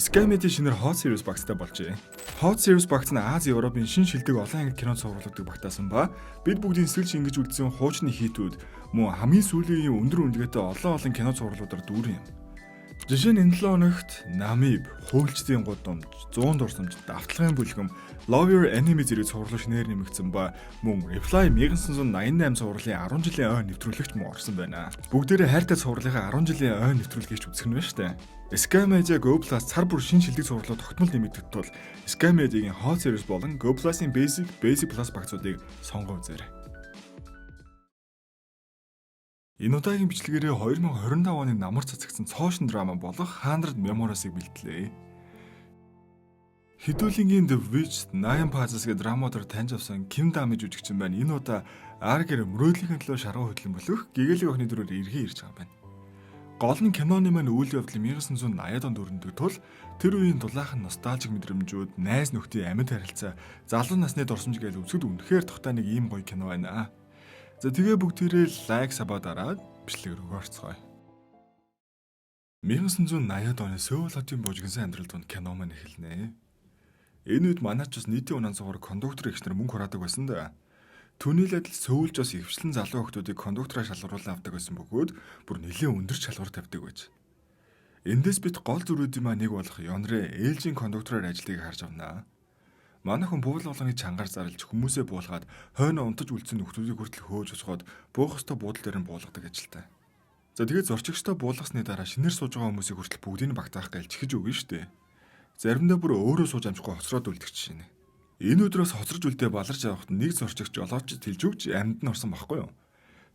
Sky Media шинээр Hot Series багцтай болжээ. Hot Series багц нь Ази, Европын шин шилдэг олон ангид кино цувралдаг багтаасан ба бид бүгдийн сэтгэл шингэж үлдсэн хуучны хитүүд мөн хамгийн сүүлийн өндөр үнэлгээтэй олон кино цувралуудаар дүүрэн юм. Жишээ нь энэ 7 хоногт Намиб, Хуульчдын гудамж, 100 дурсамж, давтлагын бүлгэм, Love Your Enemy зэрэг цуврал шинээр нэмэгдсэн ба мөн Reply 1988 цувралын 10 жилийн ой нэвтрүүлэгт мөн орсон байна. Бүгдээрээ хайртай цувралынхаа 10 жилийн ой нэвтрүүлгийг үзэх нь байна штэ. Sky Media Go Plus цар бүр шин шилдэг цувралууд тогтмол нэмэгдэх тул Sky Media-гийн Hot Series болон Go Plus-ийн Basic Plus багцуудыг сонгоо үзээрэй. Энэ удаагийн бичлэгээрээ 2025 оны намар цацагдсан цоошин драма болох 100 Memories-ыг бэлтлээ. Хэдүүлэнгийн The Witch 8 Phases гэх драмуудаар таньж авсан Ким Дами жүжигчин байна. Энэ удаа Аргэр мөрөөдлийн төлөө шаргуу хөдлөн болох гэгээлэг охины дүрээр иргэн ирж байгаа байна. Гол нь киноны маань үйл явдал 1980-ад онд өрнөдөг тул тэр үеийн дулаахан носталжик мэдрэмжүүд, найз нөхдийн амьд харилцаа, залуу насны дурсамж гээл үзэхэд үнэхээр тухтай нэг ийм гоё кино байна. За тэгээ бүгдээрээ лайк сабаа дараад бичлэг рүү орцгоё. 1980-ад оны Сөүл хотын бужигнсан амьдрал донд кино маань эхэлнэ. Энэ үед манайч бас нийтийн унаан цугаар кондуктор эгчнэр мөнгө хураадаг байсан да. Түүний л адил Сөүлж бас өвчлэн залуу хүмүүсийг кондуктороо шалгаруулан авдаг байсан бөгөөд бүр нэлээд өндөр шалгуур тавьдаг байж. Эндээс бид гол зүрүүдийн маань нэг болох Ёнрэ ээлжийн кондуктороор ажиллагийг харж авнаа. Манайхан буул болгоныг чангаар зарлж хүмүүсээ буулгаад хойно унтаж үлдсэн нөхдүүдийг хүртэл хөөж усгоод буух ёстой буудал дээр нь буулгадаг ажилтай. За тэгээд зорчигчтой буулгасны дараа шинээр сууж байгаа хүмүүсийг хүртэл бүгдийг багтаах гээл чихэж өгнө штэ. Заримдаа бүр өөрөө сууж амжихгүй хоцроод үлдэх жишээ нэ. Энэ өдрөөс хоцорж үлдээ баларч явахад нэг зорчигч жолооч тэлж өгч амьд нь орсон байхгүй юу.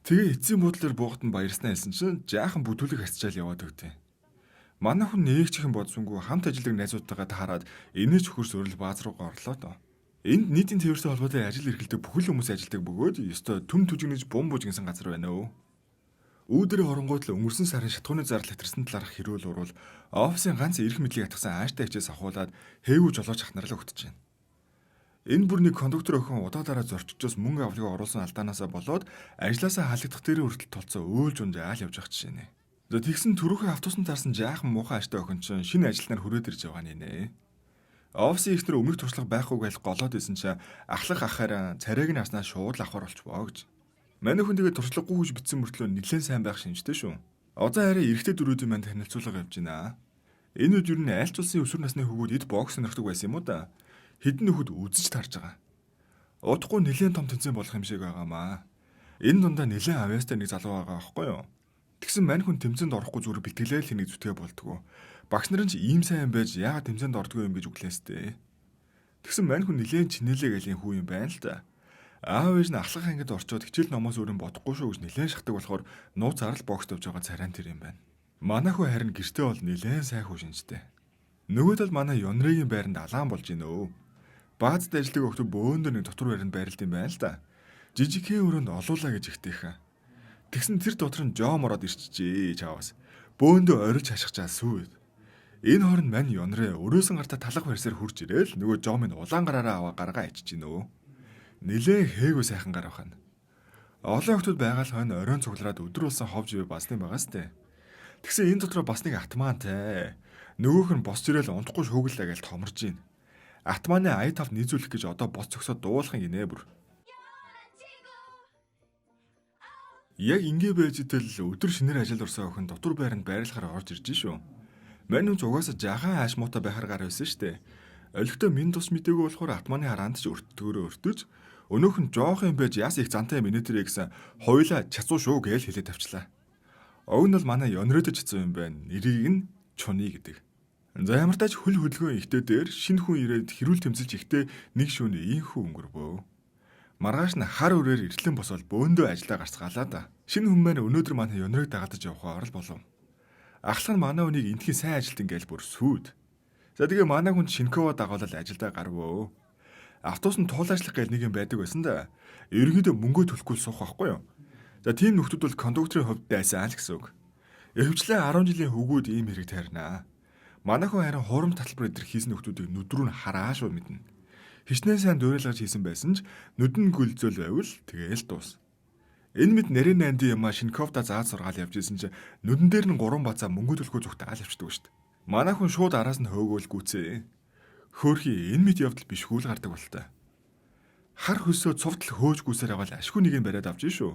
Тэгээ эцсийн буудлаар буугад нь баярснаа хэлсэн чинь жаахан бүтүүлэг хасчаал яваад өгдөө. Манай хүн нэг чихэн бодсонгүй хамт ажилладаг найзуудтайгаа таарад энэч хөрс өрөл бааз руугаа орлоо доо. Энд нийтийн тээвэртэй холбоотой ажил эрхэлдэг бүхэл хүмүүс ажилладаг бөгөөд ёстой төм түжигнэж бум бужигнсан газар байна өө. Үүдэрийн оронгууд л өнгөрсөн сарын шатхууны зардал хэтэрсэн талаарх хэрүүл урвал офисын ганц эрх мэдлийг атгсан ааштай хичээс ахуулаад хээгүү жолооч ахнарлаа өгдөж байна. Энэ бүр нэг кондуктор охин удаа дараа зорчигчоос мөнгө авлыг оруулсан алдаанаасаа болоод ажлаасаа халагдах дээр хүртэл толцоо өөлж унж аал явж ах жишээ нэ. За тэгсэн түрүүхэн автобусанд таарсан жаахан муухан ааштай охин чинь шинэ ажилтнаар хүрээд ирж байгаа нэ. Офисын ихнэр өмнөх туршлага байхгүй гээл голоод исэн чинь ахлах ахаараа царайг нь авснаа шууд авахар болчихвоо гэж. Манай хүн тэгээд туршлагагүй гэж битсэн мөртлөө нэлээд сайн байх шинжтэй шүү. Одоо арай эрэгтэй дөрүүдийн манд танилцуулга явж байна. Энэ үед юу н айлч улсын өсвөр насны хөвгүүд эд бокс сонирхдаг байсан юм уу да? Хэдэн нөхөд үзэж тарж байгаа. Удахгүй нэлээд том тэнцэн болох юм шиг байгаамаа. Энэ дундаа нэлээд авьяастай нэг залуу байгаа байхгүй юу? Тэгсэн мань хүн тэмцээнд орохгүй зүгээр бэлтгэлээ л хэнийг зүтгээ болдгоо. Багш нарын ч ийм сайн байж яагаад тэмцээнд ордгоо юм гэж үглээстэй. Тэгсэн мань хүн нэлээд чинэлээ галийн хүү юм байна л да. Аав ээж нь ахлах ангид орчоод хичээл номоос өөрөө бодохгүй шүү гэж нэлээд шахдаг болохоор нууц арал бокс тавьж байгаа царайн тэр юм байна. Манай хүү харин гэртээ бол нэлээд сайн хүү шинжтэй. Нөгөөд л манай Ёнрэгийн байранд алаан болж гинөө. Баазд ажилладаг охтод бөөндөр нэг дотор байранд байрлалт юм байна л да. Жижигхэн өрөөнд олуулаа гэж ихтэйхэн. Тэгсэн тэр дотор нь жоом ороод ирчихжээ чаавас. Бөөндөө орилж хашгичаа сүйд. Энэ хооронд мань Ёнрэ өрөөсөн гартаа талах барьсаар хурж ирээл нөгөө жоомын улаан гараараа аваа гаргаа ичиж гинөө. Нилээ хээгүү сайхан гар авахна. Олон охтод байгаа л хойно оройн цуглараад өдөр болсон ховж бай басны байгаас тээ. Тэгсэн энэ дотроо бас нэг атмаантай. Нөгөөх нь босч ирээл унтахгүй шүүгэлээ гэж томорж гин. Атманы ая5 нийзүүлэх гэж одоо боц цогсоод дуулахын гинэ бүр. Яг ингэ байж идэл өдөр шинээр ажил орсон охин дотор байранд байрлахаар орж ирж шүү. Мань хүн угаасаа жахан ааш муутай байхаар гар байсан штэ. Олигтой минь тус мдэггүй болохоор атманы хараанд ч өртгөөрөө өртөж өнөөх нь жоох юм байж яс их зантай минутэрэ гэсэн хоёулаа чацуу шүү гэж хэлээд тавьчлаа. Ог нь бол манай Ёнрөд чацуу юм байна. Нэрийг нь Чуны гэдэг. За ямар тач хөл хөдөлгөөн ихтэй дээр шинэ хүн ирээд хэрүүл тэмцэлж ихтэй нэг шөнө ийхүү өнгөрвөө. Маргааш нь хар өрөөр эртлэн босоод бөөндөө ажиллаа гарцгаалаа да. Шинэ хүн маань өнөөдөр манай Ёнрыг дагаад явахаар л болов. Ахлах нь манай хүнийг энтхийн сайн ажилт ингээл бүр сүйд. За тэгээ манай хүн Шинкова дагуулал ажилдаа гарвөө. Автобус нь туул ажиллах гээл нэг юм байдаг байсан да. Ерөнхийдөө мөнгөө төлөхгүй суух байхгүй юу? За тийм нөхдүүд бол кондукторын хувьд дайсан л гэсэн үг. Эвчлээ 10 жилийн хөвгүүд ийм хэрэг тайрнаа. Манай хүн харин хурам таталбар эдэр хийсэн нөхдүүдийг нүдрүү нь хараашгүй мэднэ. Хичнээн сайн дуурайлгаж хийсэн байсан ч нүдэн гүлзөл байвал тэгээл дуус. Энэ мэд нэрэн найнди юмаа Шинковда зааж сургаал явж исэн чинь нүдэн дээр нь 3 бацаа мөнгө төлөхөө зүгт аал явчихдаг шүү дээ. Манай хүн шууд араас нь хөөгөөл гүцээ. Хөөхий энэ мэд явдал биш хүл гардаг болтой. Хар хөсөө цувтал хөөж гүсээр аваад ашгүй нэг нь бариад авчих шүү.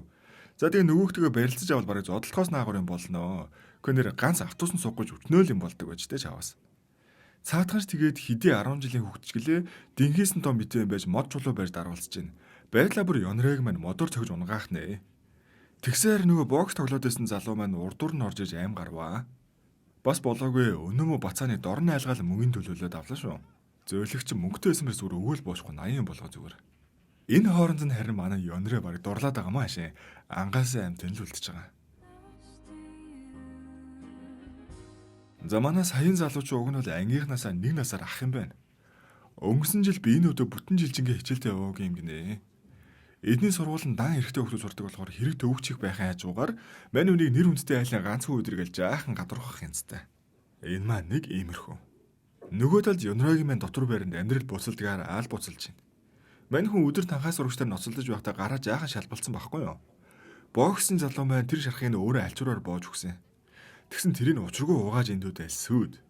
За тэгээ нөгөөхтөгөө барилцаж авал барыг зодтолхоос наагур юм болно. Гэнээр ганц автобусанд суугаж өчнөөл юм болдог байж тэ чаваас. Цаатганч тэгээд хэдий 10 жилийн хөвгтчгэлээ динхийсэн том битэн байж мод чулуу барьж даруулж чинь. Байдлаа бүр ёнрэг маань модоор цогж унгаах нэ. Тэгсээр нөгөө бокс тоглоод байсан залуу маань урдуур нь орж иж аим гарваа. Бас болоогүй өнөөмө бацааны дорны айлгаал мөнгөний төлөөлөд авлаа шүү. Зөөлөгч мөнгөтэй байсан мэр зүгээр өгөөл боошгүй 80 болгоо зүгээр. Энэ хооронд нь харин манай ёнрээ барыг дурлаад байгаа маа шин. Ангаасан амт тэнэлүүлдэж байгаа. За манай саяын залууч уг нь бол ангийнхнаасаа нэг насаар ах юм байна. Өнгөрсөн жил би энэ өдөө бүтэн жилжингээ хичээлдээ яваагүй юм гинэ. Эдний сургуулийн дан эрэгтэй хүмүүс сурдаг болохоор хэрэг төвөгчих байхын хажуугаар мань үнийг нэр хүндтэй айлын ганцхан өдргээл жаахан гадуурхах юмцтай. Энэ маань нэг иймэрхүү. Нөгөө талд ёнрогийн маань дотор байранд амьдрал буцалдгаар аал буцалж байна. Мань хүн өдөр танхаа сурагчдаар ноцолдож байхдаа гараа жаахан шалбалцсан байхгүй юу? Боксын залуу маань тэр шархыг өөрөө альчуураар боож өгсөн. Тэгсэн тэрийг учиргүй угааж эндүүдээ сүйд.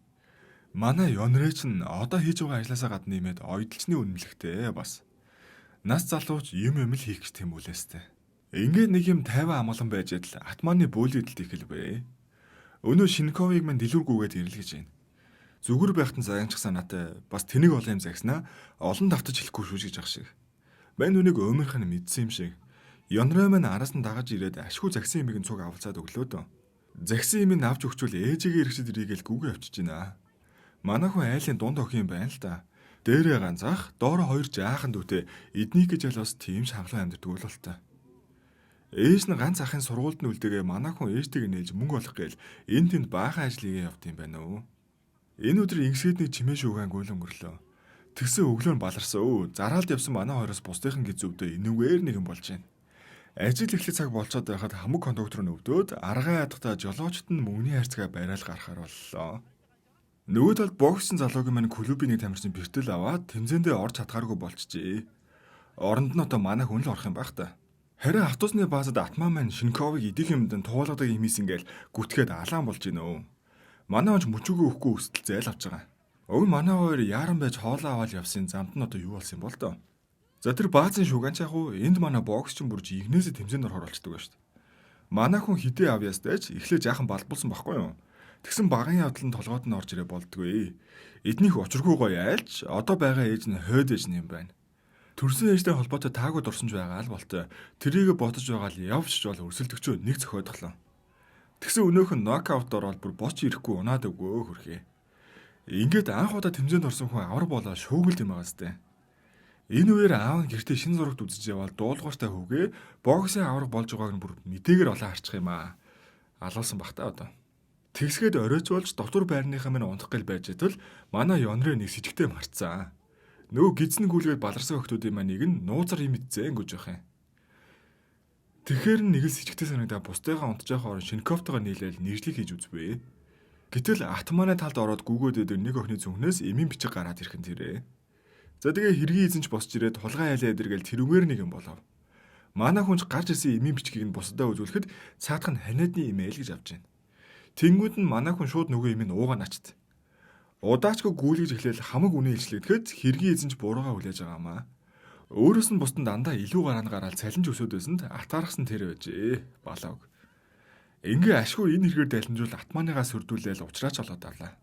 Манай ёнрээ чинь одоо хийж байгаа ажлаасаа гадна нэмээд ойдлчны үнэмлэхтэй бас. Нас залууч юм л хийх гэж тэмүүлээстэй. Ингээд нэг юм 50 амгалан байж идэл атманы бөөлөдөлд ихэлбэ. Өнөө Шинковыг мань дэлгүүргүйгээд ирэл гэж байна. Зүгүр байхтан заянчих санаатай бас тэнэг олон юм загснаа олон давтаж хэлэхгүй шүү гэж ах шиг. Мань нүнийг өмөрхөн мэдсэн юм шиг. Ёнрой мань араас нь дагаж ирээд ашгүй загсан юмыг цуг авалцаад өглөө дөө. Загсан юмыг авч өгчвөл ээжигээ хэрэгсэд ирээгээл гүгээ авчиж байна. Манай хүн айлын дунд охин юм байна л да. Дээрээ ганцах, доороо хоёр жаахан дүүтэй эднийг гэж аль бас тийм шанглан амьддаг л болтой. Ээж нь ганц ахын сургуульд нь үлдээгээ манай хүн ээжтэйг нээж мөнгө олох гээл энэ тэнд баахан ажлыг явт юм байна уу. Энэ өдөр ингэсгэдний чимээ шүүгэн гүйл өнгөрлөө. Тэгсэн өглөө нь баларсан өө. Зараалд явсан манай хоёроос бусдынхан гэж зөвдөө энэгээр нэгэн болж байна. Ажил эхлэх цаг болцоод байхад хамаг кондуктор нь өвдөөд аргаа ядахтаа жолоочт нь мөнгөний хайрцагаа барайл гарахаар боллоо. Нөгөө талд боксын залуугийн маань клубын нэг тамирчин бэртэл аваад тэмцээндээ орж чадхааргүй болчихжээ. Оронд нь одоо манай хүн л орох юм байх та. Харин автобусны баазад атман маань Шинковыг идэх юмдан туулгадаг юм ийсингээл гүтгээд алаан болж гинөө. Манай онч мөчөөгөө өгөхгүй өсөлт зайл авч байгаа. Өг манай хоёр яаран байж хоолоо аваад явсан замд нь одоо юу болсон юм бол доо. За тэр баазын шуганч яг уу энд манай боксчин бүрж игнээсээ тэмцээнээр хоролцдог байна шүү дээ. Манай хүн хідээ авьяастай ч эхлээ жаахан балбулсан байхгүй юу? Тэгсэн багын явдал нь толгойд нь орж ирээ болдгоо. Эднийх учиргүй гоё айлч одоо байгаа ээж нь хойд ээж юм байна. Төрсөн ээжтэй холбоотой таагууд орсонж байгаа л болтой. Тэрийг бодож байгаа л явж бол өрсөлдөгчөө нэг зөхиодлоо. Тэгсэн өнөөх нь нокаут ороод бүр боч ирэхгүй унаад өгөө хөрхий. Ингээд анх удаа тэмцээнд орсон хүн авар болоо шүүгэл юм байгаа сте. Энэ үеэр аав нь гэртээ шин зурагт үзэж явбал дуулууртай хүүгээ боксын авраг болж байгааг нь бүр мэдээгээр олоо харчих юм аа. Алуулсан бах та одоо. Тэгсгээд оройч болж дотор байрныхаа минь унтах гэл байж идэл манай ёнрээ нэг сэжигтэй марцсан. Нөгөө гизэн гүйлгээд баларсан хүмүүсийн маань нэг нь нууцар юм идзэн гэж явах юм. Тэгэхээр нэг л сэжигтэй санагдаа бусдыгаа унтж явах орон Шинковтойгоо нийлээл нэржлэг хийж үзвэ. Гэтэл атманы талд ороод гүгөөд өдөр нэг охины зүгнээс эмийн бичиг гараад ирхэн тэрэ. За тэгээ хэргийн эзэнч босч ирээд хулгай айлаа эдэргээл тэрүүгээр нэг юм болов. Манай хүнч гарч ирсэн эмийн бичгийг нь бусдаа үзүүлэхэд цаадах нь ханиадны имэйл гэж авч байна. Тэнгүүд нь манай хүн шууд нөгөө юм уугаа начт. Удаачгүй гүйлгэж эхлээл хамаг үнэ илчлэгдэхэд хэргийн эзэнч буруугаа хүлээж байгаамаа. Өөрөөс нь бусдад дандаа илүү гараанд гараад цалинж өсөд байсанд атаархсан тэр байжээ. Балааг. Ингээ ашгүй энэ хэрэгээр дайланжуул атманыгаа сүрдүүлээл уучраач олоод авлаа.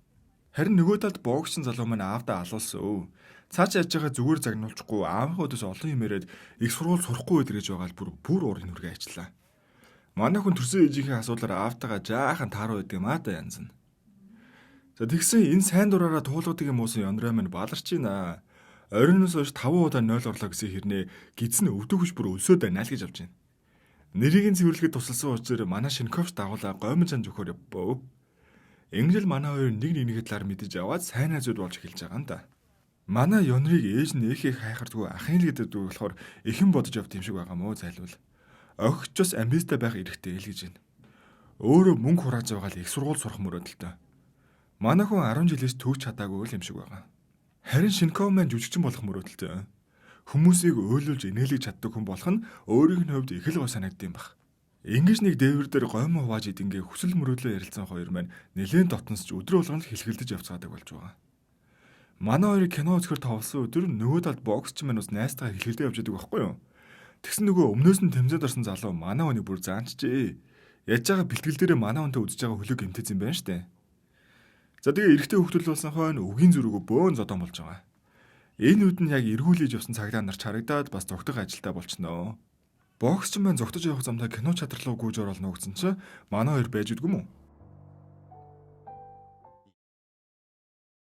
Харин нөгөө талд боксын залуу маань аавдаа алуулсан. Цааш яаж байгаа зүгээр загнуулчихгүй аавынхаа өдөөс олон юм яриад их сургууль сурахгүй өдрэж байгаа л бүр уурын нүргээ ажиллаа. Манай хүн төрсөн ээжийнхээ асуудлаар аавтайгаа жаахан тааруу байдаг юм аа да янз нь. За тэгсэн энэ сайн дураараа туулгадаг юм уусан ёнрой маань баларч байна. Оройноос хойш 5 удаа 0 орлоо гэсэн хэрнээ гидсэн өвдөгөж бүр өлсөд байна л гэж авч байна. Нэрийг нь цэвэрлэхэд тусалсан учраас манай Шинковч дагуулаа гомж чанж өгөхөр явбав. Ингэжл манай хоёр нэг нэгний талаар мэдэж аваад сайн найзууд болж эхэлж байгаа юм да. Манай ёнрыг ээж нь эхийг хайхардгүй ахын л гэдэг болохоор эхэн бодож явт юм шиг байгаа мó зайлвал. Огчос амбистай байх эрхтэй л гэж байна. Өөрөө мөнгө хурааж байгаа л их сургууль сурах мөрөөдөлтэй. Манай хүн 10 жилээс төгс чадаагүй л юм шиг байгаа. Харин Шинков маань жүжигчин болох мөрөөдөлтэй. Хүмүүсийг өөлүүлж инээлгэж чаддаг хүн болох нь өөрийнх нь хувьд их л гой санагдсан байх. Ингэж нэг дээвэр дээр гоймо хувааж идэнгээ хүсэл мөрөөдлөө ярилцсан хоёр маань нэлээд дотносч өдрө болгон л хэлхэлдэж явцгаадаг болж байгаа. Манай хоёрыг кино үзэхээр товлсон өдөр нөгөө талд боксч маань бас найстайгаа хэлхэлдэж явж байдаг байхгүй юу? Тэгсэн нөгөө өмнөөс нь тэмцээд орсон залуу манай хүнийг бүр заанчжээ. Яаж байгаа бэлтгэл дээрээ манай хүнтэй үзэж байгаа хөлөг гэмтэж юм байна штэ. За тэгээ эрэгтэй хөвгтөл болсон хойно үгийн зүргөө бөөн зодон болж байгаа. Энэ үед нь яг эргүүлж явсан цагдаа нар чарагдаад бас зогтох ажилдаа болчихноо. Боксч маань зогтож явах замдаа кино чадралуу гүйж оролно гэсэн чинь манай хоёр байж идэггүй мүү?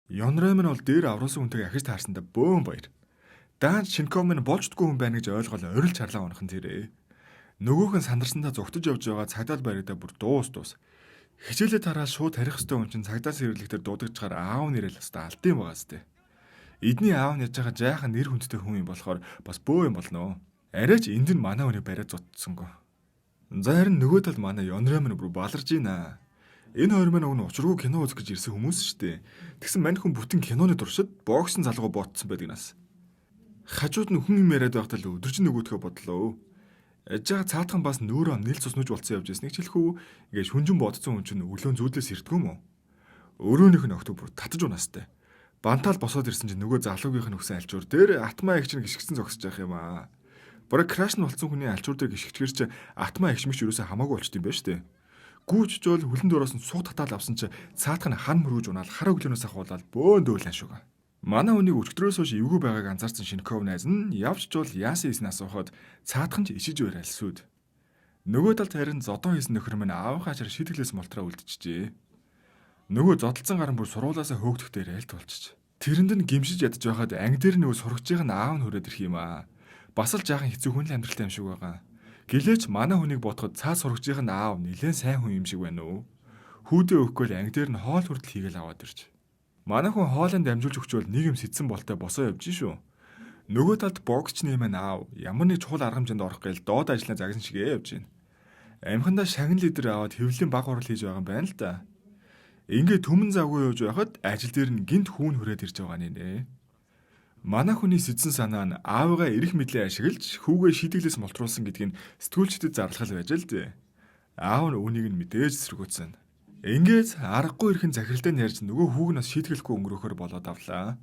Янрай минь бол дээр авруулсан хүнтэйг ахиж таарсандаа бөөн баяр. Даанч Шинков минь болждгүй хүн байна гэж ойлгол орил чарлаа унахан тэрэ. Нөгөөх нь сандарсандаа зогтож явж байгаа цагдаад байрагдаа бүр дуус. Хичээлээ тараад шууд тарих хөстөө хүн чинь цагдаа сэргэлэгтэр дуудагчаар аав нэрэл хэвээр алдсан байгаа сте. Эдний аав нь яж байгаа жаахан нэр хүндтэй хүн юм болохоор бас бөө юм болноо. Арайч энд нь манай хүнийг бариад зодсонгүй. За харин нөгөө талд манай Янрай минь бүр баларж ийна. Энэ хоёр маань өгн учиргүй кино үзэх гэж ирсэн хүмүүс шүү дээ. Тэгсэн мань хүн бүтэн киноны туршид боксын залгуу ботсон байдаг нас. Хажууд нь хүн юм яриад байхдаа л өдөржин нөгөөдхөө бодлоо. Аж байгаа цаатхан бас нөөрөө нийл цуснууж болцсон явж ирснийг хэлэхүү ингээд шүнжин бодцсон хүн чинь өглөө зүүдлээс ирдгүү мө. Өрөөнийх нь огт бүр татаж унастай. Бантаал босоод ирсэн чинь нөгөө залуугийнх нь өгсөн альчуур дээр атмаа их чинь гიშгцэн зогсож явах юм аа. Бараг краш нь болсон хүний альчуур дээр гიშгчгэр чи атмаа их шимч юусаа хамаагүй болчт юм байна штэ. Гүүч жол хүлэн дөрөөс нь суу татаал авсан чи цаатах нь хан мөргөж унаал хар өглөөнөөс ахуулаад бөөн дөөлөн шуга. Манай хүнийг өчтөрөөс хойш эвгүй байгааг анзаарсан Шинков найз нь явж жол яасан хийснэ асуухад цаатхан ч ишиж байралсууд. Нөгөө талд харин зодон хийсэн нөхөр минь аавынхаа ачаар шийтгэлээс молтроо үлдчихжээ. Нөгөө зодолцсон гарын бүр сургуулаасаа хөөгдөхтэй айлт болчих. Тэрэнд нь гимшиж ядж байхад анги дээр нөгөө сурагчийн аав нь хүрээд ирэх юм аа. Бас л жаахан хэцүү хүн л амьдралтай юм шиг байгаа. Гэлээч манай хүнийг бодоход цаа сурагчийн аав нэлээд сайн хүн юм шиг байна уу? Хүүдээ өгөхгүй л анги дээр нь хоол хүртэл хийгээл аваад ирж. Манай хүн хоолойнд дамжуулж өгчвөл нэг юм сэтсэн болтой босоо явж шүү. Нөгөө талд боксчны маань аав ямар нэг чухал арга хэмжээнд орох гээл доод ажлаа загсан шигээ явж байна. Амхандаа шагнал лидер аваад хэвлэлийн баг хурал хийж байгаа юм байна л да. Ингээ төмөн завгүй явж байхад ажил дээр нь гинт хүүн хүрээд ирж байгаа нэ. Манай хүний сэдсэн санаа нь аавыгаа эрэх мэдлээ ашиглаж хүүгээ шийтгэлээс молтруулсан гэдгийг сэтгүүлчдэд зарлахал байж л дээ. Аав нь үүнийг нь мэдээж эсэргүүцсэн. Ингээд аргагүй ирхэн захиралтай ярьж нөгөө хүүг нь бас шийтгэлгүй өнгөрөхөр болоод авлаа.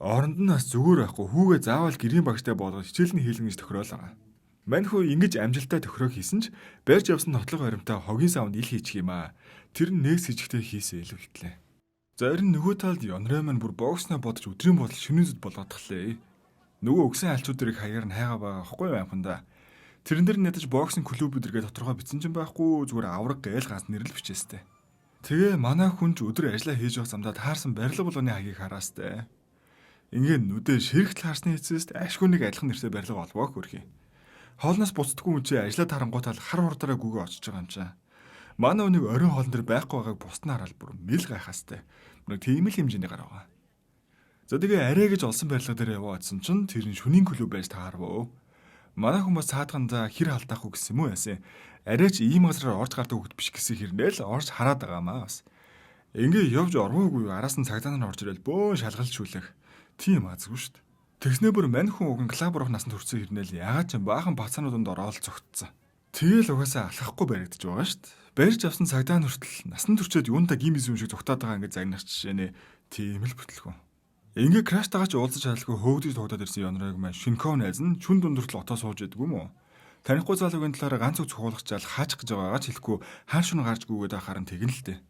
Оронд нь бас зүгээр байхгүй хүүгээ заавал гэрийн багштай болгож хичээлний хийлгэн гэж тохироолоо. Мань хүү ингэж амжилттай тохироо хийсэн ч барьж явсан нотлого баримтаа хогийн савнд ил хийчих юм аа. Тэр нь нэг сэжигтэй хийсэн илүүлтлээ. Зарим нөгөө талд Янрай маань бүр бокснаа бодож өдрийн бодол шөнийн зүд болгоотглээ. Нөгөө өгсөн альчуудыг хаягаар нь хайгаа байгаа байхгүй юу амхандаа. Тэрэн дээр нэтэж боксын клуб өдргээ тодорхой бичсэн ч байхгүй зүгээр авраг гээл ганц нэрэл бичээстэй. Тэгээ манай хүн ч өдөр ажиллаа хийж явах замдаа таарсан барилга болгоны хаягийг хараастай. Ингээд нүдээ ширхтэл харсны эцэст ашгүй нэг адилхан нэртэй барилга олвоо хөрхий. Хоолноос буцдаггүй хүн чи ажиллаа тарангуутал хар хурдаараа гүгөө очиж байгаа юм чаа. Манай хүнийг оройн хоолн дээр байхгүй байгааг бусд нь хараад бүр мэл гайхаастай. Нэг тийм л хэмжээний гараа. За тэгээ арай гэж олсон барилга дээр яваадсан чинь тэр нь шүнийн клуб байж таарвөө. Манай хүмүүс цаадгандаа хэр халдаах уу гэсэн юм уу яасан. Арайч ийм газараар орж гардаг хөлт биш гэсэн хэрнээл орж хараад байгаамаа бас. Ингээ явж орвоогүй араас нь цагдаа нар орж ирэл бөөн шалгалж шүлэх. Тийм азгүй шүү дээ. Тэгснээ бүр мань хүн уг нь клаб руу насанд хүрсэн хэрнээл ягаад ч баахан бацаанууданд ороод зогтцсон. Тэгэл угаасаа алхахгүй баригдаж байгаа шүү дээ. Барьж авсан цагдаа нүртэл насанд турчээд юунда гим юм шиг зогтоод байгаа ингээ загнах жишээнэ. Тийм л бүтлгүү. Ингээ краштайгаа ч уулзаж чадалгүй хөөгдөж тогтоод ирсэн Янрайг маань Шинков найз нь шүн дундуртал отоо сууж идэггүй мө. Танихгүй залуугийн талаар ганц үг цохиулгачаал хаачих гэж байгаагаа ч хэлэхгүй хаан шүн гарч гүгээд ахаар нь тэгэн л дээ.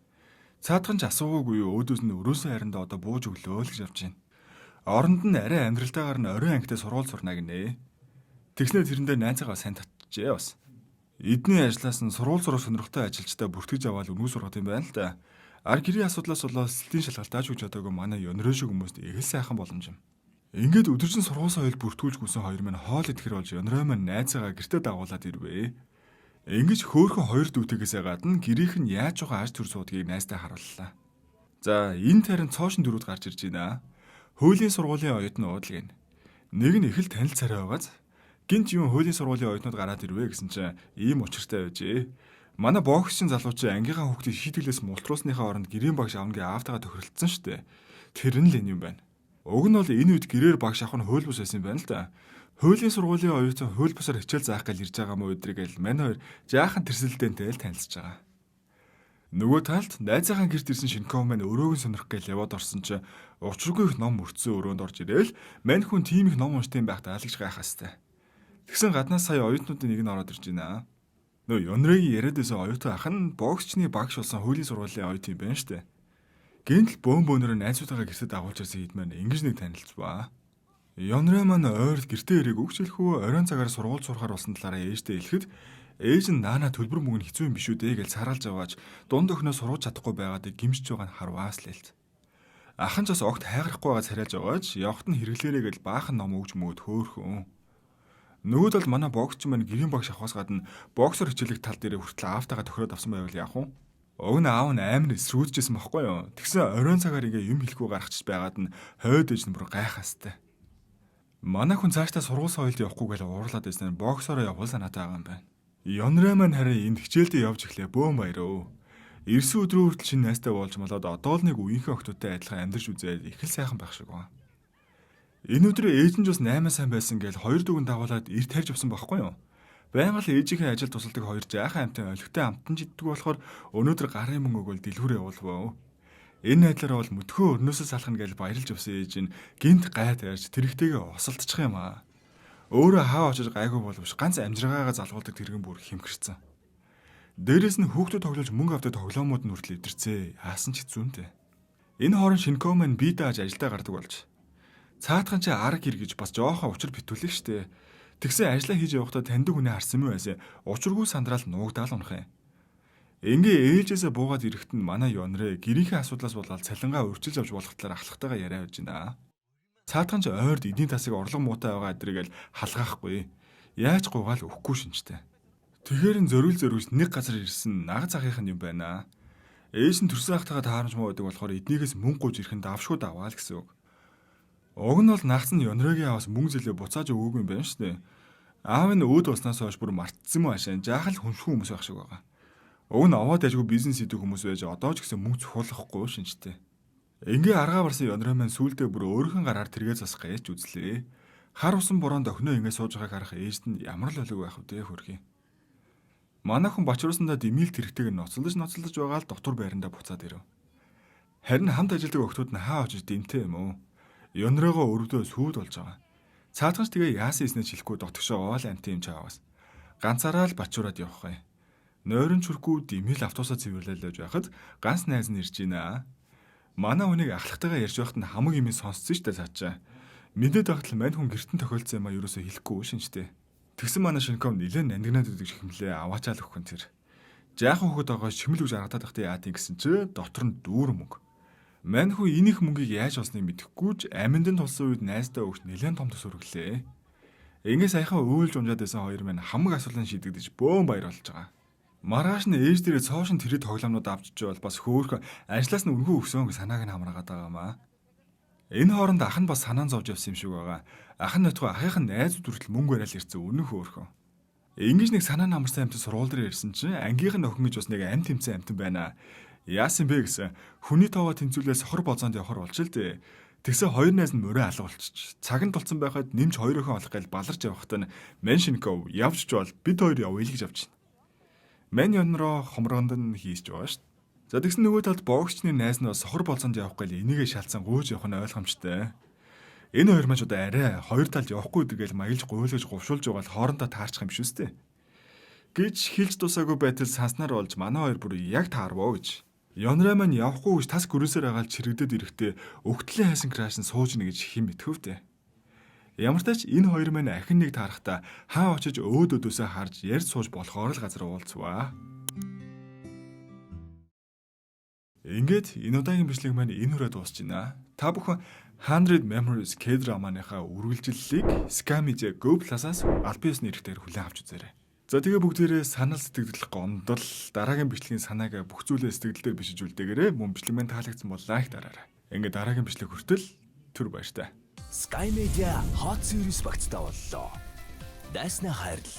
Цаадхан ч асуугаагүй юу өөдөөс нь өрөөсөө хариндаа одоо бууж өглөө л гэж явж байна. Оронд нь арай амьдралтайгаар нь оройн ангитай сурвал сурна гинэ. Тэгснэ тэрэндээ найзаагаа сайн татчихжээ бас. Эдний ажлаас нь сурвал сурах сонирхолтой ажилчдаа бүртгэж аваад өнгө сургах юм байна л да. Ар гэрийн асуудлаас болоод сэлтийн шалгалтаач үж чадаагүй манай Янрай шиг хүмүүст их сайхан боломж юм. Ингээд өдөржин сургууль соёл бүртгүүлж гүсэн хоёр минь хоол идэхэр болж Янрай маань найзаагаа гэртээ дагуулад ирвэ. Ингэж хөөхөн хоёр дүүтэйгээсээ гадна гэрийнх нь яаж байгаа аж төр суудгийг найзтай харууллаа. За энэ тарин цоошин дөрүүд гарч ирж байна. Хуулийн сургуулийн оюутны уудлыг нэг нь их л танил царай байгааз гинт юм хуулийн сургуулийн оюутнууд гараад ирвэ гэсэн чинь ийм учиртай байжээ. Манай боксчин залуучин ангийнхаа хүүхдийг шийтгэлээс мултруулсныхаа оронд гэрийн багш авна гэ аавтайгаа тохиролцсон штэ. Тэр нь л энэ юм байна. Уг нь бол энэ үед гэрээр багш авах нь хууль бус байсан юм байна л да. Хуулийн сургуулийн оюутан хууль бусаар хичээл заах гэж ирж байгаа мó өдрийг л мань хоёр жаахан тэрсэлдэнтэй л танилцж байгаа. Нөгөө талд найзаахан гэрт ирсэн Шинков маань өрөөгөн сонирх гээл яваад орсон чи учиргүй их ном өрцсөн өрөөнд орж ирээл мань хүн тийм их ном уншдаг байх даалгаж гайхастай. Тэгсэн гаднаас сая оюутнуудын нэг нь ороод ирж байна. Нөө Ёнрэгийн яриад байсан оюутан ах нь боксчны багш болсон хуулийн сургуулийн оюут юм байна штэ. Гэнтэл бөөнөөр найзуудаагаа гэртээ дагуулж ирсэн хэдмээр ингэж нэг танилцваа. Ёнрэ маань ойрд гэртээ ирээг үгчлэхүү оройн цагаар сургууль сурахаар болсон талаараа ээжтэй хэлэхэд ээж нь наана төлбөр мөнгө нь хэцүү юм биш үү дээ гэж сараалж аваач дунд өхнөө сургуулж чадахгүй байгаадыг гимшиж байгаа нь харваас л хэлт. Ах нь ч бас огт хайгарахгүй байгаа царайлж аваач явхад нь хэрэглээрэй гэж баахан ном өгж мөөд хөөхөн. Нөгөөд бол манай боксч маань гэрийн багш авахаас гадна боксер хичээлэх тал дээр хүртэл аавтайгаа тохироод авсан байвал яах вэ? Уг нь аав нь амар эсрүүцжсэн байхгүй юу? Тэгсэн оройн цагаар ингээ юм хэлэхгүй гаргачихж байгаад нь хойд ээж нь бүр гайхастай. Манай хүн цаашдаа сургууль соёлд явахгүй гэж уурлаад байсан нь боксороо явуул санаатай байгаа юм байна. Ёнрэ маань харин энэ хичээлдээ явж эхлэе бөөн баярөө. Ирсэн өдрөө хүртэл шинэ найзтай болж молоод одоо л нэг үеийнхээ охтуудтай адилхан амьдарч үзээд их л сайхан байх шиг байна. Энэ өдөр ээж нь ч бас 8 сайн байсан гэж хоёр дүүгэн дагуулад эрт тарьж авсан байхгүй юу? Байнга л ээжийнхээ ажил тусалдаг хоёр жаахан амтан олигтой амтан жиддэг болохоор өнөөдөр гарын мөнгө өгөөл дэлгүүр явуулваа. Энэ найдлаараа бол мөтгөө өрнөөсөө салхна гэж баярлж авсан ээж нь гинт гай тарьж тэрэгтэйгээ осолдчих юм аа. Өөрөө хаа очиж гайгүй боловч ганц амжиргаагаа залгуулдаг тэргэн бүр хэмгэрсэн. Дээрээс нь хүүхдүүд тоглож мөнгө авдаг тоглоомууд нь хүртэл өвдөрцөө. Яасан ч хэцүүнтэй. Энэ хооронд Шинков маань бие дааж ажилдаа гардаг болж. Цаатхан чи арга гэр гэж бас жоохон учир битүүлэх штэ. Тэгсэн ажиллаа хийж явахдаа таньдаг хүнээ харсан юм байсан. Учиргүй сандраал нуугдаал унах юм. Ингээ ээлжээсээ буугаад ирэхэд нь манай Ёнрэ гэрийнхээ асуудлаас болоод цалингаа өрчилж авч болох талаар ахлагтайгаа яриа явж байна. Цаатхан ч ойрд эдийн засаг орлого муутай байгаа эдрийг л халгаахгүй. Яаж гуйгаал өгөхгүй шинжтэй. Тэгэхээр н зөрүүл нэг газар ирсэн наг цагийнх нь юм байна. Ээж нь төрсөн ахтайгаа таарамж муу байдаг болохоор эднийгээс мөнгө гуйж ирэхэд давшгүй даваа л гэсэн үг. Уг нь бол наагц нь Ёнрэгийн аваас мөнгө зэлээ буцааж өгөөгүй юм байна штэ. Аав нь өөд болсноос хойш бүр мартсан юм аашаа жаахал хүншгүй хүмүүс байх шиг байгаа. Уг нь аваад ажгүй бизнес хийдэг хүмүүс байж одоо ч гэсэн мөнгө цохиулахгүй шинжтэй. Ингээ аргаа барсан Ёнрэ маань сүулдэ бүр өөрийнх нь гараар тэргээ засах гэж үзлээ. Хар усан бороонд охиноо ингээ сууж байгааг харах ээжд нь ямар л олиг байх вэ хөрхий. Манай хүн бачруулсандаа димил тэрэгтэйг ноцолдож байгаа л дотор байрандаа буцаад ирэв. Харин хамт ажилладаг охтууд нь хаа очиж дэмтэй юм уу? Ёнрэгоо өргөдөө сүйд болж байгаа. Цаатганч тэгээ яасан ийснэ чихгүй дотгошоо оол амтын юм чаавас. Ганцаараа л бачуураад явах юм. Нойрон чүрхүү димэл автобусаа цэвэрлэлж байхад ганц найз нь ирж байна. Манай хүнийг ахлагтайгаа ярьж байхад нь хамаг юм сонссон ч та цаачаа. Мэдээд байхад л мань хүн гертэн тохиолдсон юм а ерөөсөө хэлэхгүй шинжтэй. Тэгсэн манай Шинков нилээн нандинаад өгдөг хэмлээ аваачаал өгөх нь тэр. Жаахан хөхөд байгаа шимэл үж аргатаад байхдаа яатин гэсэн чи дотор нь дүүр мөнгө. Мань хүн энийх мөнгийг яаж олсныг мэдэхгүй ч аминд нь тулсан үед найздаа өгч нэлээд том төс өргөлээ. Ингээ саяхан өөлж унжаад байсан хоёр маань хамаг асуулан шийдэгдэж бөөн баяр болж байгаа. Маргааш нь ээж дээрээ цоошин тэрэг тоглоомнууд авчиж бол бас хөөхөн ажлаас нь үнгүй өгсөн гэж санааг нь хамраагаад байгаа маа. Энэ хооронд ах нь бас санаан зовж явсан юм шиг байгаа. Ах нь нотгоо ахынх нь найзууд хүртэл мөнгө барайл ирсэн үнэн хөөхөн. Ингиж нэг санаа намарсан амт сургууль дээр ирсэн чинь ангийнх нь охин гэж бас нэг амт тэмцэн амтан байна. Яасан бэ гэсэн хүний тоогоо тэнцүүлээ сохор болзоонд явахар болж л дээ. Тэгсэн хоёр найз нь мөрөө алга болчих. Цаг нь тулцсан байхад нэмж хоёр охин олох гээл баларч явахдаа мань Шинков явж бол бид хоёр явъя л гэж авчихна. Мань Ёнроо хомроонд нь хийсч байгаа шүү. За тэгсэн нөгөө талд боксчны найз нь сохор болзоонд явах гээл энийгээ шалцсан гууж явах нь ойлгомжтой. Энэ хоёр маань ч удаа арай хоёр талд явахгүй гэдгээл маялж гуйлгаж говшуулж байгаа л хоорондоо таарчих юм биш үстэй. Гэж хэлж тусаагүй байтал санснаар болж манай хоёр бүр яг таарвоо гэж. Ёнрэ маань явахгүй гэж тас гөрөөсөр агаал чирэгдээд ирэхдээ өгтлийн хайсан краш нь сууж ийнэ гэж хэм итгэвдээ. Ямар ч тач энэ хоёр маань ахин нэг таарахта хаа очиж өөд өдөөсөө харж ярьж сууж болохоор л газар уулзваа. Ингээд энэ удаагийн бичлэг маань энэ хүрээд дуусч байна. Та бүхэн 100 Memories K-drama-ныхаа үргэлжлэлийг Scamije Go Plus-аас аль биесний эрэхтээр хүлээн авч үзээрэй. За тэгээ бүгдээрээ санал сэтгэл гомдол дараагийн бичлэгийн санааг бүх зүйлээ сэтгэл дээр бишиж үлдээгээрэй. Мөн бичлэг маань таалагдсан бол лайк дараарай. Ингээд дараагийн бичлэг хүртэл түр баяртай. Sky Media Hot Series багцтай боллоо. Дайсны хайрл.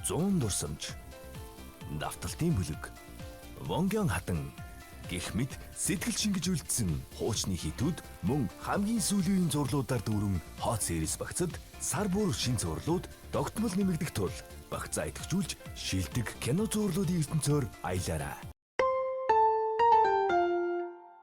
100 дурсамж. Давталтын бүлэг. Вонгён хатан Гэх мэт сэтгэл шингэж үлдсэн хуучны хитүүд мөн хамгийн сүүлийн зурлуудаар дүүрэн Hot Series багцад сар бүр шин зурлууд тогтмол нэмэгдэх тул багцаа идэвхжүүлж шилдэг кино зурлуудын ертөнцөөр аялаарай.